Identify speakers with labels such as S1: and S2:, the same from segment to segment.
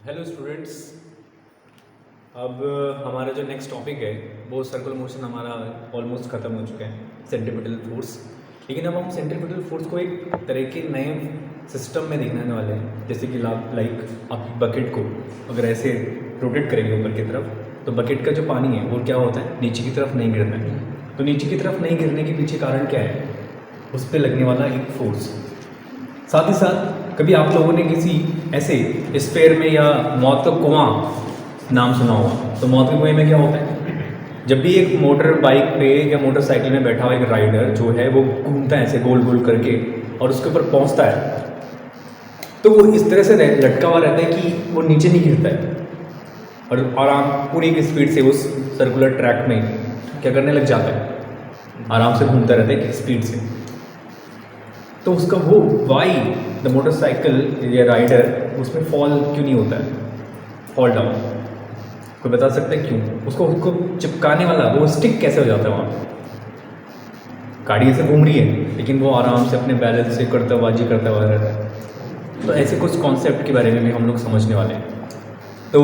S1: Hello students, अब हमारा जो नेक्स्ट टॉपिक है वो सर्कुलर मोशन हमारा ऑलमोस्ट ख़त्म हो चुका है, सेंट्रीपिटल फोर्स। लेकिन अब हम सेंट्रीपिटल फोर्स को एक तरह के नए सिस्टम में देखने वाले हैं। जैसे कि लाइक आप बकेट को अगर ऐसे रोटेट करेंगे ऊपर की तरफ, तो बकेट का जो पानी है वो क्या होता है, नीचे की तरफ नहीं गिरना है। तो नीचे की तरफ नहीं गिरने के पीछे कारण क्या है, उस पर लगने वाला एक फोर्स। साथ ही साथ कभी आप लोगों ने किसी ऐसे स्फेयर में या मौत का कुआं नाम सुना होगा। तो मौत के कुएं में क्या होता है, जब भी एक मोटर बाइक पे या मोटरसाइकिल में बैठा हुआ एक राइडर जो है वो घूमता है ऐसे गोल गोल करके और उसके ऊपर पहुंचता है, तो वो इस तरह से लटका हुआ रहता है कि वो नीचे नहीं गिरता है और आराम पूरी की स्पीड से उस सर्कुलर ट्रैक में क्या करने लग जाता है, आराम से घूमता रहता है कि स्पीड से। तो उसका वो वाई द मोटरसाइकिल या राइडर उसमें फॉल क्यों नहीं होता है, फॉल डाउन, कोई बता सकता है क्यों? उसको चिपकाने वाला वो स्टिक कैसे हो जाता है वहाँ? गाड़ी ऐसे घूम रही है लेकिन वो आराम से अपने बैलेंस से करतबाजी करता हुआ रहता है। तो ऐसे कुछ कॉन्सेप्ट के बारे में भी हम लोग समझने वाले हैं। तो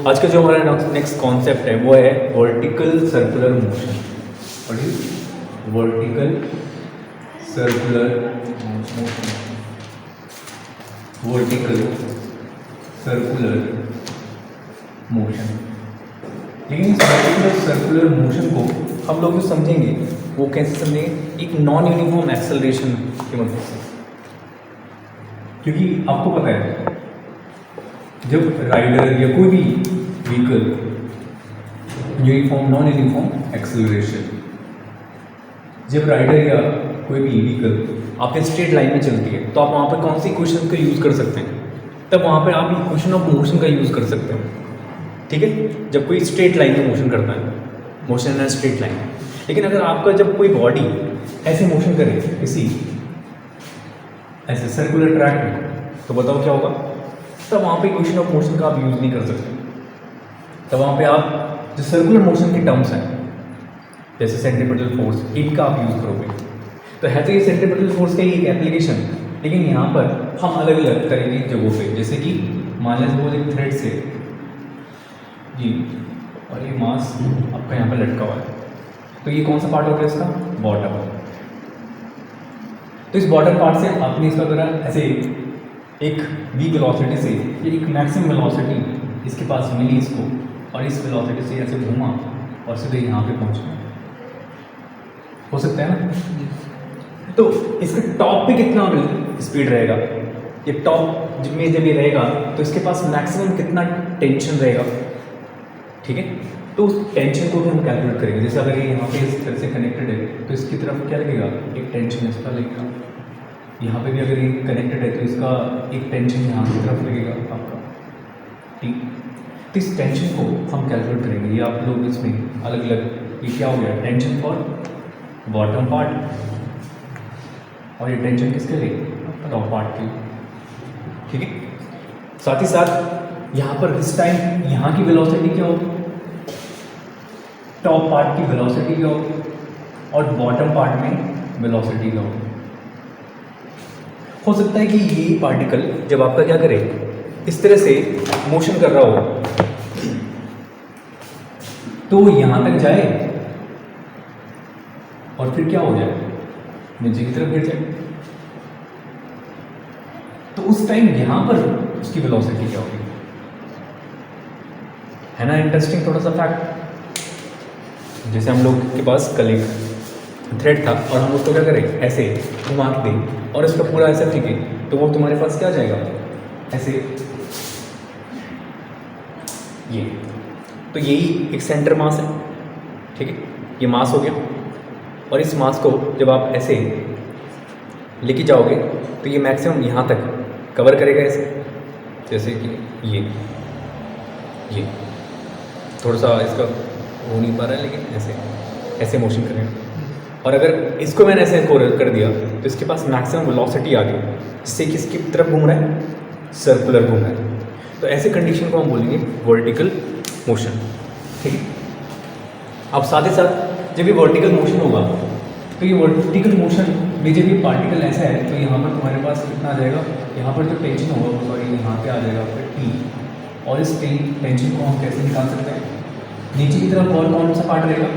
S1: आज का जो हमारा नेक्स्ट कॉन्सेप्ट है वो है वर्टिकल सर्कुलर मोशन। और vertical circular motion, vertical circular motion. लेकिन इस वर्टिकल सर्कुलर मोशन को हम लोग जो समझेंगे वो कैसे समझेंगे, एक नॉन यूनिफॉर्म एक्सेलरेशन की मदद से। क्योंकि आपको पता है जब राइडर या कोई भी vehicle uniform non uniform acceleration, जब राइडर या कोई भी व्हीकल आपके स्ट्रेट लाइन में चलती है तो आप वहाँ पर कौन सी इक्वेशन का यूज़ कर सकते हैं? तब वहाँ पर आप इक्वेशन ऑफ मोशन का यूज़ कर सकते हैं। ठीक है, जब कोई स्ट्रेट लाइन में मोशन करता है, मोशन इन स्ट्रेट लाइन। लेकिन अगर आपका जब कोई बॉडी ऐसे मोशन करे किसी ऐसे सर्कुलर ट्रैक में, तो बताओ क्या होगा? तब वहाँ पे इक्वेशन ऑफ मोशन का आप यूज़ नहीं कर सकते। तब वहाँ पे आप जो सर्कुलर मोशन के टर्म्स हैं जैसे सेंट्रीपिटल फोर्स, इनका आप यूज़ करोगे। तो है तो ये सेंट्रीपिटल फोर्स का ही एक एप्लीकेशन, लेकिन यहाँ पर हम अलग अलग करेंगे जगहों पे। जैसे कि मान लीजिए वो एक थ्रेड से जी, और ये मास आपका यहाँ पर लटका हुआ है, तो ये कौन सा पार्ट हो गया इसका? बॉटम। तो इस बॉटम पार्ट से आपने इसका करा ऐसे एक वीक वेलोसिटी से एक मैक्सिमम वेलोसिटी इसके पास मिली इसको, और इस वेलोसिटी से ऐसे घूमा और सीधे यहाँ पे पहुँचा। हो सकता है ना? तो इसके टॉप पे कितना स्पीड रहेगा, ये टॉप में जब ये रहेगा तो इसके पास मैक्सिमम कितना टेंशन रहेगा। ठीक है, तो उस टेंशन को भी हम कैलकुलेट करेंगे। जैसे अगर ये यहाँ पे इस तरह से कनेक्टेड है तो इसकी तरफ क्या लगेगा, एक टेंशन इसका लगेगा। यहाँ पे भी अगर ये कनेक्टेड है तो इसका एक टेंशन यहाँ की तरफ लगेगा आपका। ठीक, तो इस टेंशन को हम कैलकुलेट करेंगे। ये आप लोग इसमें अलग अलग, ये क्या हो गया, टेंशन फॉर बॉटम पार्ट, और ये टेंशन किसके लिए, टॉप पार्ट के लिए। ठीक है, साथ ही साथ यहाँ पर इस टाइम यहाँ की वेलोसिटी क्या होगी, टॉप पार्ट की वेलोसिटी क्या होगी, और बॉटम पार्ट में वेलोसिटी क्या होगी। हो सकता है कि ये पार्टिकल जब आपका क्या करे, इस तरह से मोशन कर रहा हो तो यहाँ तक जाए और फिर क्या हो जाए, नीचे की तरफ गिर जाए। तो उस टाइम यहाँ पर उसकी वेलोसिटी क्या होगी, है ना इंटरेस्टिंग थोड़ा सा फैक्ट। जैसे हम लोग के पास कल एक थ्रेड था और हम उसको क्या करें, ऐसे घुमा के दें और इसका पूरा ऐसा ठीक है, तो वो तुम्हारे पास क्या जाएगा, ऐसे ये। तो यही एक सेंटर मास है। ठीक है, ये मास हो गया, और इस मास को जब आप ऐसे लेके जाओगे तो ये मैक्सिमम यहाँ तक कवर करेगा ऐसे, जैसे कि ये। ये थोड़ा सा इसका हो नहीं पा रहा है, लेकिन ऐसे ऐसे मोशन करेगा। और अगर इसको मैंने ऐसे कर दिया तो इसके पास मैक्सिमम वेलोसिटी आ गई, जिससे कि इसकी तरफ घूम रहा है, सर्कुलर घूम रहा है। तो ऐसे कंडीशन को हम बोलेंगे वर्टिकल मोशन। ठीक है। अब साथ ही साथ जब ये वर्टिकल मोशन होगा तो ये वर्टिकल मोशन में जब ये पार्टिकल ऐसा है तो यहाँ पर तुम्हारे पास कितना आ जाएगा, यहाँ पर जो टेंशन होगा वो सॉरी यहाँ पे आ जाएगा फिर टी। और इस टेंशन को हम कैसे निकाल सकते हैं, नीचे की तरफ और कौन सा पार्ट रहेगा,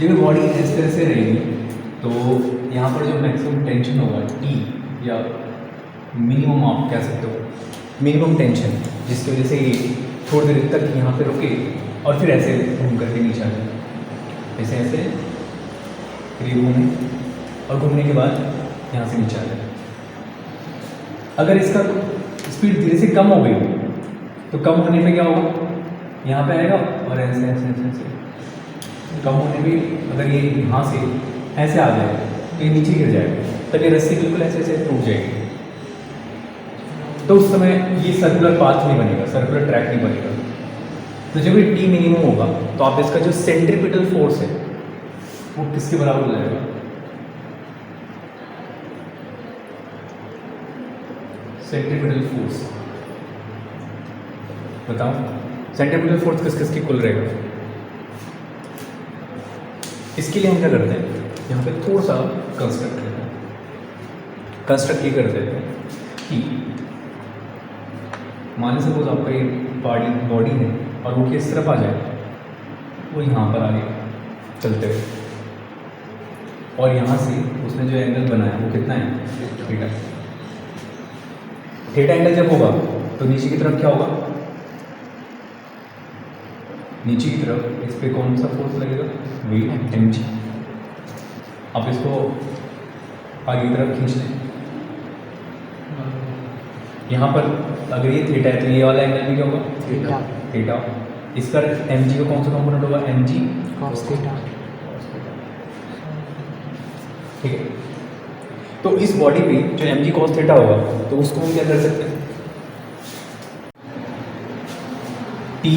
S1: जब बॉडी इस तरह से रहेगी तो यहाँ पर जो मैक्सिमम टेंशन होगा टी, या मिनिमम आप कह सकते हो मिनिमम टेंशन, जिसकी वजह से ये थोड़ी देर तक यहाँ पे रुके और फिर ऐसे घूम करके नीचे आ जाए, ऐसे ऐसे फिर घूमे और घूमने के बाद यहाँ से नीचे आ जाए। अगर इसका स्पीड धीरे से कम हो गई तो कम होने पे क्या होगा, यहाँ पे आएगा और ऐसे ऐसे ऐसे ऐसे कम होने पे अगर ये यहाँ से ऐसे आ जाए तो ये नीचे गिर जाएगा, तब ये रस्सी बिल्कुल ऐसे ऐसे टूट जाएगी। तो उस समय ये सर्कुलर पाथ नहीं बनेगा, सर्कुलर ट्रैक नहीं बनेगा। तो जब ये टी मिनिमम होगा तो आप इसका जो सेंट्रीपिटल फोर्स है वो किसके बराबर हो जाएगा, सेंट्रीपिटल फोर्स। बताओ सेंट्रीपिटल फोर्स किस किस की कुल रहेगा। इसके लिए हम क्या करते हैं, यहाँ पे थोड़ा सा कंस्ट्रक्ट करते हैं। कंस्ट्रक्ट ये करते हैं कि मान लीजिए सपोज आपका ये बॉडी है और वो किस तरफ आ जाए, वो यहाँ पर आगे चलते हुए, और यहाँ से उसने जो एंगल बनाया वो कितना है, थीटा। थीटा एंगल जब होगा तो नीचे की तरफ क्या होगा, नीचे की तरफ इस पे कौन सा फोर्स लगेगा, वेट एम जी। आप इसको आगे की तरफ खींच लें। यहाँ पर अगर ये थीटा है तो ये वाला एंगल भी क्या होगा, थीटा। थीटा इस पर एम जी का कौन सा कंपोनेंट होगा, एम जी कॉस थीटा। ठीक है। तो इस बॉडी पे जो एम जी कॉस थीटा होगा तो उसको हम क्या कर सकते हैं, टी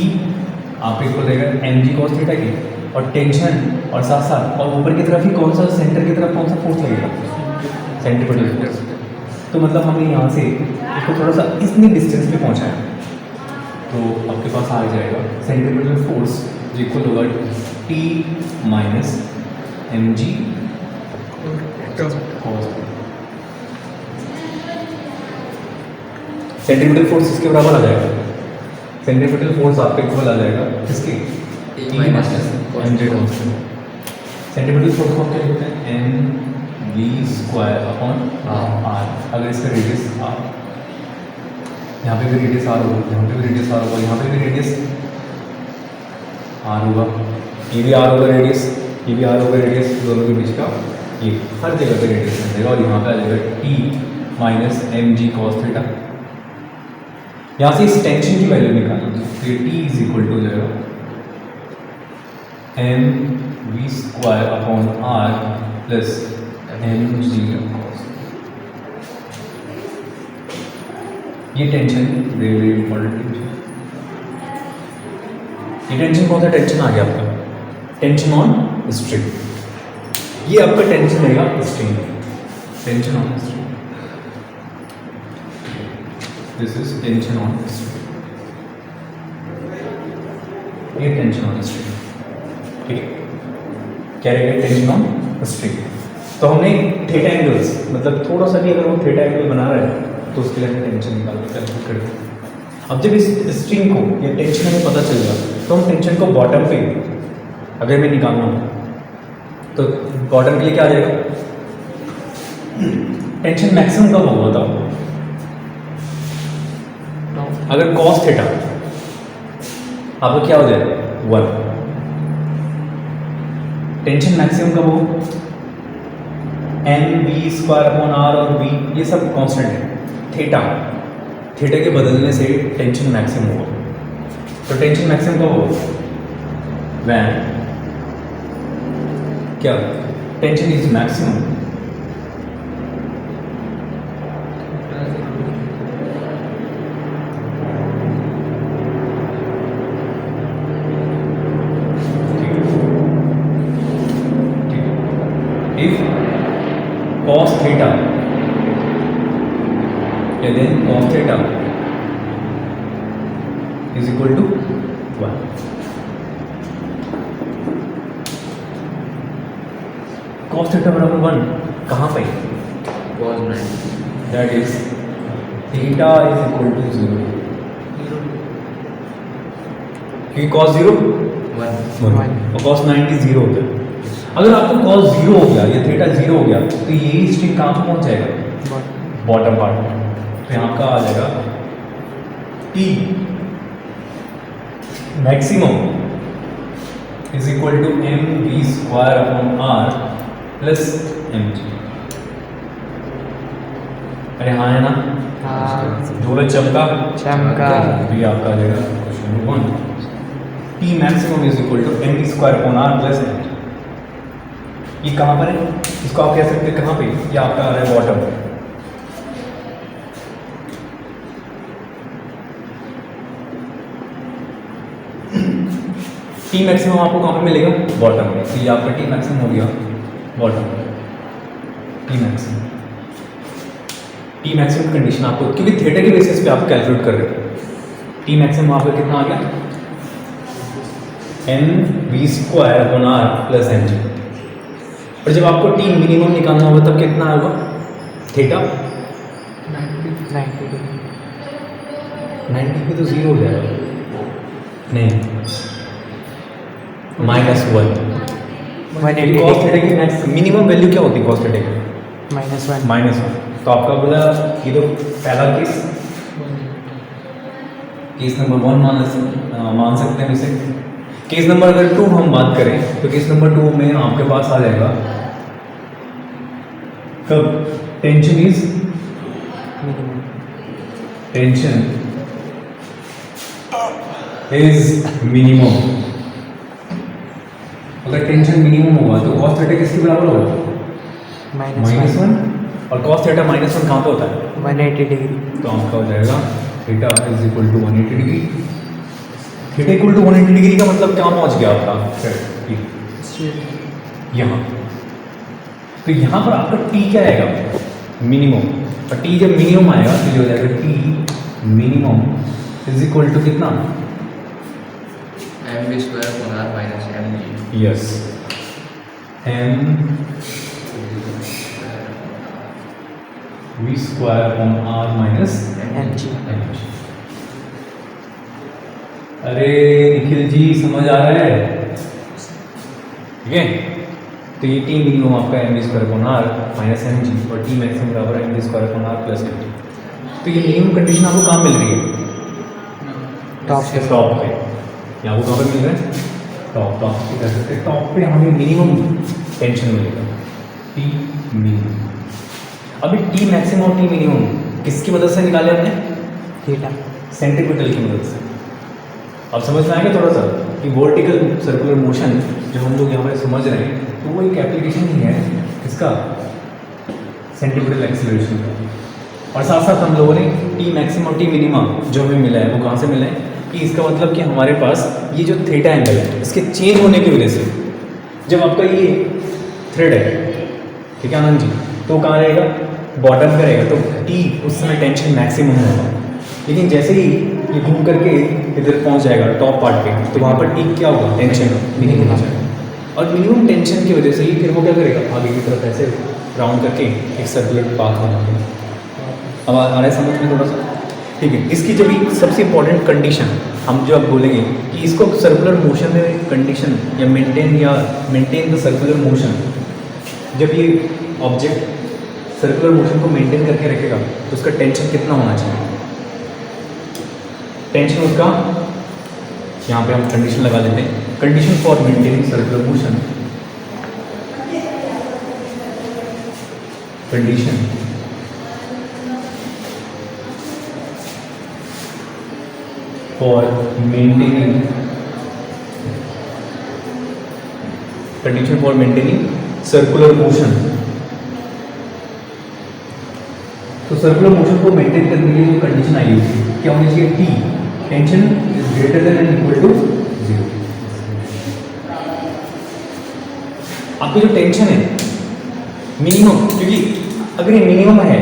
S1: आप इक्वल रहेगा एम जी कॉस थीटा की, और टेंशन और साथ साथ और ऊपर की तरफ ही कौन सा, सेंटर की तरफ कौन सा फोर्स लगेगा, सेंट्रीपिटल फोर्स। तो मतलब हमें यहाँ से इसको थोड़ा सा इतनी डिस्टेंस पे पहुँचाया तो आपके पास आ जाएगा सेंट्रीपिटल फोर्स जो इक्वल होगा T minus M G cos. Centripetal force इसके बराबर आ जाएगा, सेंट्रीपिटल फोर्स आपका इक्वल आ जाएगा किसके, T minus M G cos. Centripetal force को क्या लिखते हैं, M V square upon R. अगर इसका रेडियस आर, यहाँ पे भी रेडियस आर होगा, यहाँ पे भी रेडियस आर होगा, यहाँ पे भी रेडियस आर होगा, ये भी आर होगा रेडियस, ये भी आर होगा रेडियस, दोनों के बीच का ये हर जगह पे रेडियस आ जाएगा। और यहाँ पे आ जाएगा T minus M G cos theta. यहाँ से इस टेंशन की वैल्यू निकालना, तो ये टी इज इक्वल टू हो जाएगा M V square upon R plus M G cos. ये tension very very important tension. ये टेंशन कौन सा टेंशन आ गया आपका, टेंशन ऑन स्ट्रिंग। ये आपका टेंशन रहेगा string, tension on string. This is tension on string, ये टेंशन ऑन स्ट्रिंग। ठीक है, क्या रहेगा, टेंशन ऑन स्ट्रिंग। तो हमने थीटा एंगल्स, मतलब थोड़ा सा भी अगर वो थीटा एंगल बना रहा है तो उसके लिए हमें टेंशन निकाल के कैलकुलेट करते हैं। अब जब इस स्ट्रिंग को या टेंशन हमें पता चल गया तो हम टेंशन को बॉटम पे अगर मैं निकालना हो तो बॉटम के लिए क्या आ जाएगा, टेंशन मैक्सिमम कब होगा बताओ, अगर कॉस थीटा आपको क्या हो जाएगा 1। टेंशन मैक्सिमम कब हो, M V square upon R और वी ये सब कांस्टेंट है। थीटा, थीटा के बदलने से टेंशन मैक्सिमम होगा। तो टेंशन मैक्सिमम कब होगा, व्हेन क्या, tension is maximum is equal to 1। cos theta बराबर 1 कहाँ पे?
S2: cos 90,
S1: that is theta is equal to 0, क्योंकि cos 0
S2: 1,
S1: और cos 90 0 हो गया। अगर आपको cos 0 हो गया या थीटा 0 हो गया तो यही स्ट्रिंग कहाँ पे पहुंच जाएगा? Bottom part. तो यहाँ का आ जाएगा T maximum is equal to mv² upon r plus mg। अरे हाँ है ना? दो चमका
S3: चमका।
S1: तो ये आपका आ जाएगा question number 1। T maximum is equal to mv² upon r plus mg। ये कहाँ पर है? इसको आप कह सकते हैं कहाँ पे? ये आपका आ रहा है बॉटम पे। टी मैक्सिमम आपको कहाँ पे मिलेगा? बॉटम में। तो ये आपका टी मैक्सिमम हो गया बॉटम में। T maximum, T maximum condition आपको, क्योंकि थीटा के बेसिस पे आप कैलकुलेट कर रहे हो। टी मैक्सिमम आपका कितना आ गया? mv² upon r plus mg। और जब आपको टी मिनिमम निकालना होगा तब कितना होगा? थीटा 90 पे तो 0 हो जाएगा, नहीं -1। cos थीटा की मिनिमम वैल्यू क्या होती है cos थीटा की? -1। तो आपका बोला ये तो पहला केस, केस नंबर 1 मान सकते हैं इसे। केस नंबर अगर 2 हम बात करें तो केस नंबर 2 में आपके पास आ जाएगा कब टेंशन इज मिनिमम। अगर टेंशन मिनिमम होगा तो cos थीटा किसके बराबर होगा? -1। और cos थीटा -1 कहाँ पे होता है?
S3: 180 डिग्री।
S1: तो आपका हो जाएगा theta is equal to 180 degree. Theta equal to 180 degree का मतलब क्या पहुंच गया आपका? यहाँ। तो यहाँ पर आपका टी क्या आएगा? मिनिमम। और टी जब मिनिमम आएगा तो ये हो जाएगा T minimum is equal to कितना?
S2: mv² upon r minus mg।
S1: Yes, mv² upon r minus
S3: mg।
S1: अरे निखिल जी समझ आ रहा है? ठीक है, तो ये टी मिनिमम आपका mv² upon r minus mg और टी मैक्सिमम बराबर mv² upon r plus mg। तो ये मिनिमम कंडीशन आपको कहाँ मिल रही है?
S3: टॉप पे।
S1: टॉप पे। यहाँ वो कहाँ पे मिल रहा है? टॉप। टॉप पे कह सकते हैं, टॉप पे हमें मिनिमम टेंशन मिलेगा टी मिनिमम। अभी टी मैक्सिमम और टी मिनिमम किसकी मदद से निकाले हमने?
S3: थीटा।
S1: सेंट्रीपिटल की मदद से। अब समझ में आएगा थोड़ा सा कि वर्टिकल सर्कुलर मोशन जो हम लोग यहाँ पर समझ रहे हैं तो वो एक एप्लीकेशन ही है इसका सेंट्रीपिटल एक्सीलरेशन का। और साथ साथ हम लोगों ने टी मैक्सिमम और टी मिनिमम जो हमें मिला है वो कहाँ से मिला है कि इसका मतलब कि हमारे पास ये जो थीटा एंगल है इसके चेंज होने की वजह से जब आपका ये थ्रेड है, ठीक है आनंद जी, तो कहाँ रहेगा? बॉटम पे रहेगा। तो टी उस समय टेंशन मैक्सिमम होगा, लेकिन जैसे ही ये घूम करके इधर पहुंच जाएगा टॉप पार्ट पे तो वहाँ पर टी क्या होगा? टेंशन मिनिमम हो जाएगा। और मिनिमम टेंशन की वजह से ही फिर वो क्या करेगा? आगे की तरफ ऐसे राउंड करके एक सर्कुलर पाथ बनाएगा। अब आ रहा है समझ में थोड़ा सा? ठीक है, इसकी जब भी सबसे इंपॉर्टेंट कंडीशन हम जो अब बोलेंगे कि इसको सर्कुलर मोशन में कंडीशन या मेंटेन द सर्कुलर मोशन, जब ये ऑब्जेक्ट सर्कुलर मोशन को मेंटेन करके रखेगा तो उसका टेंशन कितना होना चाहिए? टेंशन उसका यहाँ पे हम कंडीशन लगा लेते हैं, condition for maintaining circular motion, condition for maintaining circular motion। तो सर्कुलर मोशन को मेंटेन करने के लिए जो कंडीशन आई है क्या होनी चाहिए? T tension is greater than and equal to 0। आपकी जो टेंशन है मिनिमम, क्योंकि अगर ये मिनिमम है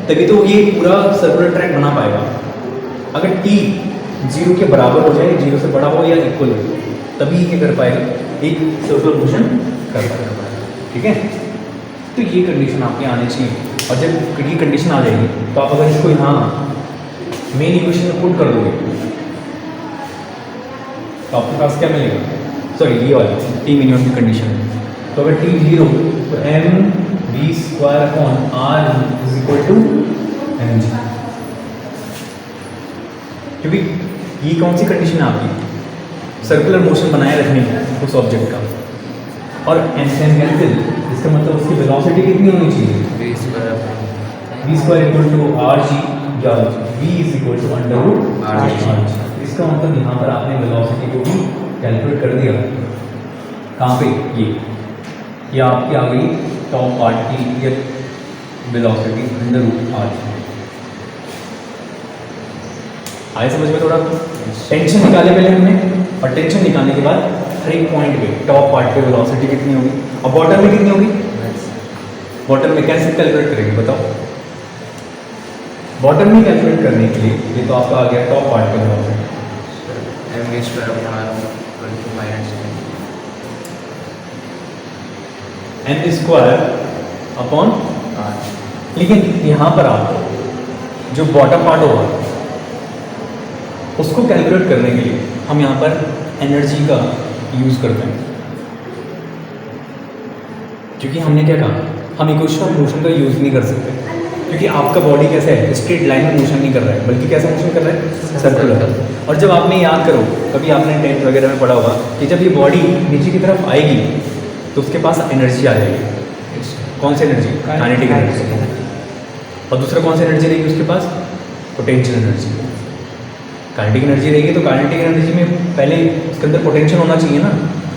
S1: तभी तो ये पूरा सर्कुलर ट्रैक बना पाएगा। अगर टी जीरो के बराबर हो जाए, जीरो से बड़ा हो या इक्वल हो, तभी ये क्या कर पाएगा, एक सर्कुलर मोशन कर पाएगा। ठीक है, तो ये कंडीशन आपके आनी चाहिए। और जब ये कंडीशन आ जाएगी तो आप अगर इसको यहाँ मेन इक्वेशन में पुट कर दोगे तो आपके पास क्या मिलेगा, सॉरी ये वाली टी मिनिमम की कंडीशन। तो अगर टी जीरो तो M V square upon R is equal to M G, क्योंकि ये कौन सी कंडीशन है आपकी, सर्कुलर मोशन बनाए रखने की उस ऑब्जेक्ट का। और एम से एम कैंसिल, इसका मतलब उसकी वेलोसिटी कितनी होनी चाहिए, V square equal to R G, या V is equal to under root R G. इसका मतलब यहाँ पर आपने वेलोसिटी को भी कैलकुलेट कर दिया। कहाँ पे, ये आपकी आ गई टॉप पार्ट की ये velocity under root R G. आए समझ में थोड़ा, टेंशन निकाले पहले हमने, और टेंशन निकालने के बाद हर एक पॉइंट पे टॉप पार्ट पे वेलोसिटी कितनी होगी और बॉटम में कितनी होगी, बॉटम में कैसे कैलकुलेट करेंगे बताओ। बॉटम में कैलकुलेट करने के लिए ये तो आपका आ गया टॉप पार्ट पे velocity, M square upon R. लेकिन यहाँ पर आप जो बॉटम पार्ट होगा उसको कैलकुलेट करने के लिए हम यहाँ पर एनर्जी का यूज़ करते हैं, क्योंकि हमने क्या कहा, हम इक्वेशन ऑफ मोशन का यूज़ नहीं कर सकते, क्योंकि आपका बॉडी कैसे है, स्ट्रेट लाइन में मोशन नहीं कर रहा है, बल्कि कैसा मोशन कर रहा है, सर्कुलर। और जब आपने याद करो, कभी आपने टेंथ वगैरह में पढ़ा होगा कि जब ये बॉडी नीचे की तरफ आएगी तो उसके पास एनर्जी आ जाएगी। कौन सी एनर्जी, काइनेटिक एनर्जी। और दूसरा कौन सी एनर्जी रहेगी उसके पास, पोटेंशियल एनर्जी। काइनेटिक एनर्जी रहेगी तो काइनेटिक एनर्जी में पहले उसके अंदर पोटेंशियल होना चाहिए ना,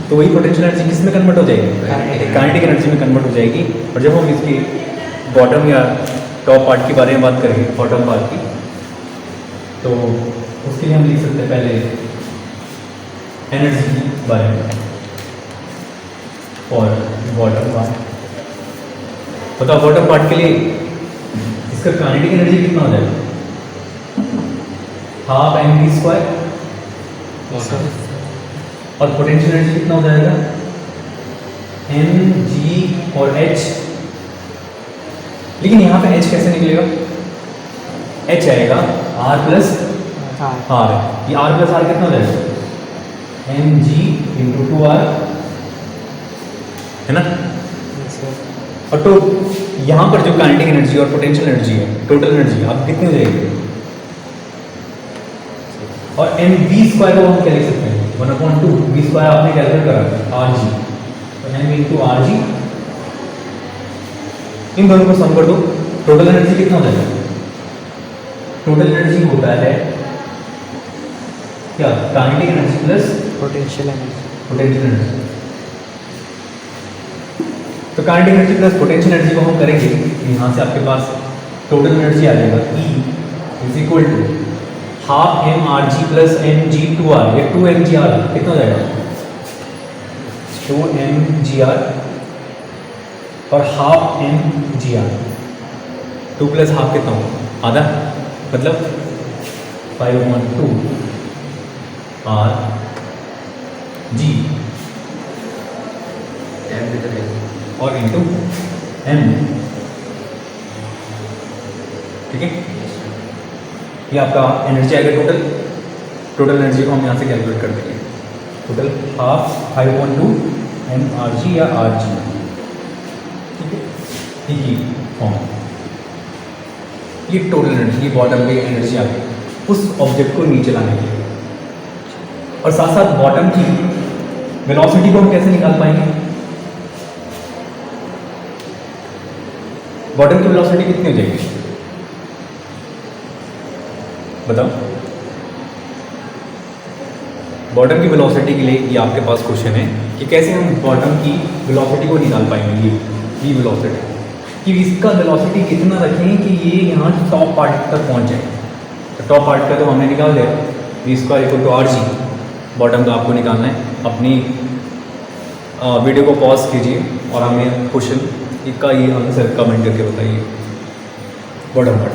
S1: तो वही पोटेंशियल एनर्जी किस में कन्वर्ट हो जाएगी, काइनेटिक एनर्जी में कन्वर्ट हो जाएगी। और जब हम इसकी बॉटम या टॉप पार्ट के बारे में बात करेंगे, बॉटम पार्ट की, तो उसके लिए हम लिख सकते हैं पहले एनर्जी के बारे में और बॉटम पार्ट। बताओ बॉटम पार्ट के लिए इसका काइनेटिक एनर्जी कितना हो जाएगा, हाफ एम वी स्क्वायर, और पोटेंशियल एनर्जी कितना हो जाएगा, एम जी और एच। लेकिन यहाँ पे एच कैसे निकलेगा, एच आएगा आर प्लस आर, ये आर प्लस आर कितना हो जाएगा, M G into two R, है ना। और तो यहाँ पर जो काइनेटिक एनर्जी और पोटेंशियल एनर्जी है, टोटल एनर्जी आप कितनी हो जाएगी, और एम वी स्क्वायर को हम क्या लिख सकते हैं, 1/2 वी स्क्वायर आपने कैलकुलेट करा आर जी, तो एम इंटू आर जी, इन दोनों को सम कर दो, टोटल एनर्जी कितना हो जाएगा, टोटल एनर्जी होता है क्या, kinetic energy plus
S3: potential energy.
S1: तो kinetic energy plus potential energy को हम करेंगे, यहाँ से आपके पास टोटल एनर्जी आ जाएगा, E is equal to half M R G plus M G two R, या 2 एम जी आर कितना हो जाएगा, 2 एम जी आर और half M G R, 2 plus half कितना होगा, आधा, मतलब 5/2 आर जी और इंटू एम। ठीक है, ये आपका एनर्जी आएगा टोटल। टोटल एनर्जी को हम यहाँ से कैलकुलेट कर देंगे, total half 5/2 M R G या आर जी। ठीक है, ठीक ही फॉर्म, ये टोटल एनर्जी, ये बॉटम पे एनर्जी आ गई उस ऑब्जेक्ट को नीचे लाने के लिए। और साथ साथ बॉटम की वेलोसिटी को हम कैसे निकाल पाएंगे, बॉटम की वेलोसिटी कितनी हो जाएगी बताओ। बॉटम की वेलोसिटी के लिए ये आपके पास क्वेश्चन है कि कैसे हम बॉटम की वेलोसिटी को निकाल पाएंगे, ये वेलोसिटी कि इसका वेलोसिटी इतना रखें कि ये यहाँ टॉप पार्ट तक पहुँच जाए। तो टॉप पार्ट का तो हमने निकाल दिया, V square equal to R G, bottom का आपको निकालना है। अपनी वीडियो को पॉज कीजिए और हमें क्वेश्चन का ये आंसर कमेंट करके बताइए बॉटम पार्ट।